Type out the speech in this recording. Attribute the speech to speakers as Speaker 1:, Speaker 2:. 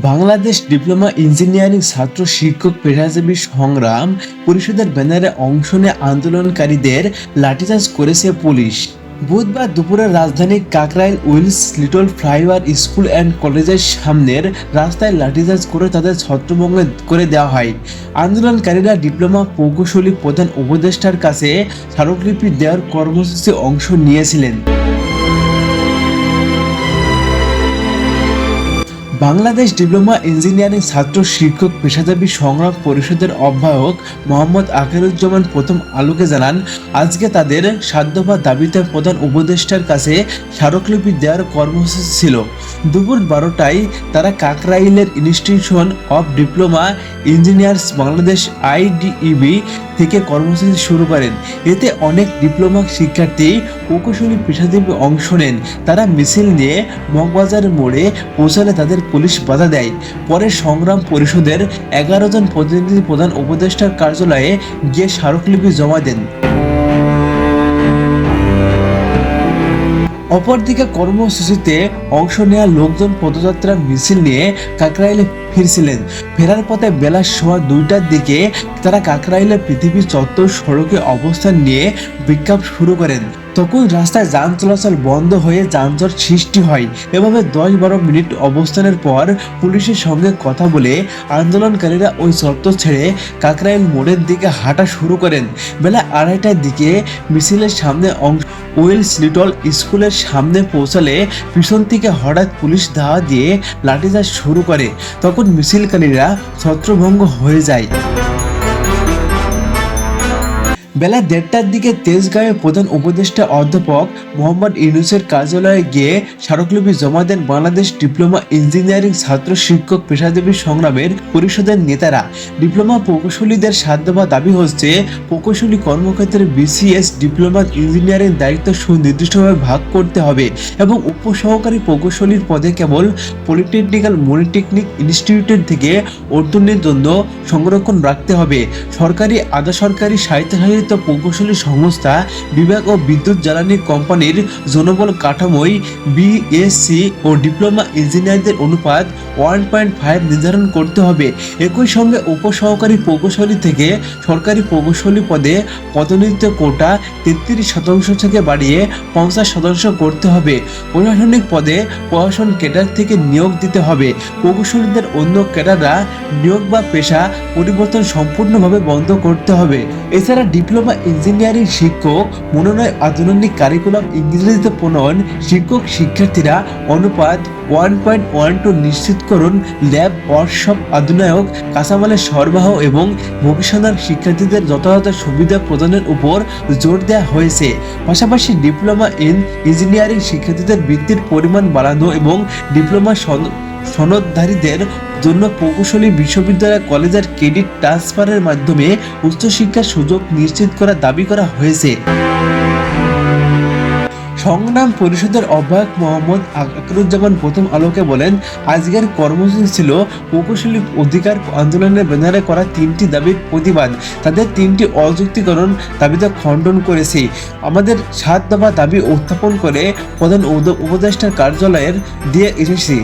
Speaker 1: Bangladesh diploma engineering ছাত্র শিক্ষক পেশাজীবী সংগ্রাম পরিষদের ব্যানারে অংশ নিয়ে আন্দোলনকারীদের লাঠিচার্জ করেছে পুলিশ। বুধবার দুপুরে রাজধানীর Kakrail Willes Little Flower School and কলেজের সামনের রাস্তায় লাঠিচার্জ করে তাদের ছত্রভঙ্গ করে দেওয়া হয়। আন্দোলনকারীরা ডিপ্লোমা প্রকৌশলী প্রধান উপদেষ্টার কাছে স্মারকলিপি দেওয়ার কর্মসূচিতে অংশ নিয়েছিলেন। বাংলাদেশ ডিপ্লোমা ইঞ্জিনিয়ারিং ছাত্র শিক্ষক পেশাজীবী সংগ্রাম পরিষদের আহ্বায়ক মোহাম্মদ আখেরুজ্জামান প্রথম আলোকে জানান, আজকে তাদের ৭ দফা দাবিতে প্রধান উপদেষ্টার কাছে স্মারকলিপি দেওয়ার কর্মসূচি ছিল। দুপুর ১২টায় তারা কাকরাইলের institution of diploma engineers Bangladesh IDEB থেকে কর্মসূচি শুরু করেন। এতে অনেক ডিপ্লোমা শিক্ষার্থী প্রকৌশলী পেশাজীবী অংশ নেন। তারা মিছিল নিয়ে মগবাজার মোড়ে পৌঁছালে তাদের পুলিশ বাধা দেয়। পরে সংগ্রাম পরিষদের ১১ জন প্রতিনিধি প্রধান উপদেষ্টার কার্যালয়ে গিয়ে স্মারকলিপি জমা দেন। অপরদিকে কর্মসূচিতে অংশ নেওয়া লোকজন পদযাত্রা মিছিল নিয়ে কাকরাইলে ফিরছিলেন। ফেরার পথে বেলা ২:৩০টার দিকে তারা কাকরাইলের পৃথিবী চত্বর সড়কে অবস্থান নিয়ে বিক্ষোভ শুরু করেন। তখন রাস্তায় যান চলাচল বন্ধ হয়ে যানজট সৃষ্টি হয়। এভাবে ১০-১২ মিনিট অবস্থানের পর পুলিশের সঙ্গে কথা বলে আন্দোলনকারীরা ওই চত্বর ছেড়ে কাকরাইল মোড়ের দিকে হাঁটা শুরু করেন। বেলা ২:৩০টার দিকে মিছিলের সামনে উইলস লিটল স্কুলের সামনে পৌঁছালে পিছন থেকে হঠাৎ পুলিশ ধাওয়া দিয়ে লাঠিচার্জ শুরু করে। তখন মিছিলকারীরা ছত্রভঙ্গ হয়ে যায়। বেলা ১:৩০টার দিকে তেজগাঁওয়ে প্রধান উপদেষ্টা অধ্যাপক মোহাম্মদ ইউনূসের কার্যালয়ে গিয়ে স্মারকলিপি জমা দেন বাংলাদেশ ডিপ্লোমা ইঞ্জিনিয়ারিং ছাত্র শিক্ষক পেশাজীবী সংগ্রামের পরিষদের নেতারা। ডিপ্লোমা প্রকৌশলীদের ৭ দফা দাবি হচ্ছে, প্রকৌশলী কর্মক্ষেত্রে BCS ডিপ্লোমা ইঞ্জিনিয়ারিং দায়িত্ব সুনির্দিষ্টভাবে ভাগ করতে হবে এবং উপসহকারী প্রকৌশলীর পদে কেবল পলিটেকনিক্যাল মনিটেকনিক ইনস্টিটিউটের থেকে অর্জনের জন্য সংরক্ষণ রাখতে হবে। সরকারি, আধা সরকারি, স্বায়ত্তশাসিত প্রকৌশলী সংস্থা, বিভাগ ও বিদ্যুৎ জ্বালানি কোম্পানির জনবল কাঠামোয় BSc ও ডিপ্লোমা ইঞ্জিনিয়ারদের অনুপাত 1.5 নির্ধারণ করতে হবে। একই সঙ্গে উপসহকারী প্রকৌশলী থেকে সরকারি প্রকৌশলী পদে পদোন্নতি কোটা 33% থেকে বাড়িয়ে 50% করতে হবে। প্রশাসনিক পদে প্রশাসন ক্যাডার থেকে নিয়োগ দিতে হবে। প্রকৌশলীদের অন্য ক্যাডাররা নিয়োগ বা পেশা পরিবর্তন সম্পূর্ণভাবে বন্ধ করতে হবে। এছাড়া ডিপ্লোমা ইঞ্জিনিয়ারিং শিক্ষক মনোনয়ন, আধুনিক কারিকুলাম, ইংরেজিতে প্রণয়ন, শিক্ষক শিক্ষার্থীরা অনুপাত 1.12 নিশ্চিতকরণ, ল্যাব, ওয়ার্কশপ, আধুনিক কাঁচামালের সরবরাহ এবং ভবিষ্যতের শিক্ষার্থীদের যথাযথ সুবিধা প্রদানের উপর জোর দেওয়া হয়েছে। পাশাপাশি ডিপ্লোমা ইঞ্জিনিয়ারিং শিক্ষার্থীদের বৃত্তির পরিমাণ বাড়ানো এবং ডিপ্লোমা সনদধারীদের জন্য প্রকৌশলী বিশ্ববিদ্যালয় কলেজের ক্রেডিট ট্রান্সফারের মাধ্যমে উচ্চশিক্ষার সুযোগ নিশ্চিত করার দাবি করা হয়েছে। সংগ্রাম পরিষদের আহ্বায়ক মোহাম্মদ আখেরুজ্জামান প্রথম আলোকে বলেন, আজকের কর্মসূচি ছিল প্রকৌশলী অধিকার আন্দোলনের ব্যানারে করা ৩টি দাবির প্রতিবাদ। তাদের ৩টি অযৌক্তিকরণ দাবিতে খণ্ডন করেছি। আমাদের ৭ দফা দাবি উত্থাপন করে প্রধান উপদেষ্টার কার্যালয়ের দিয়ে এসেছি।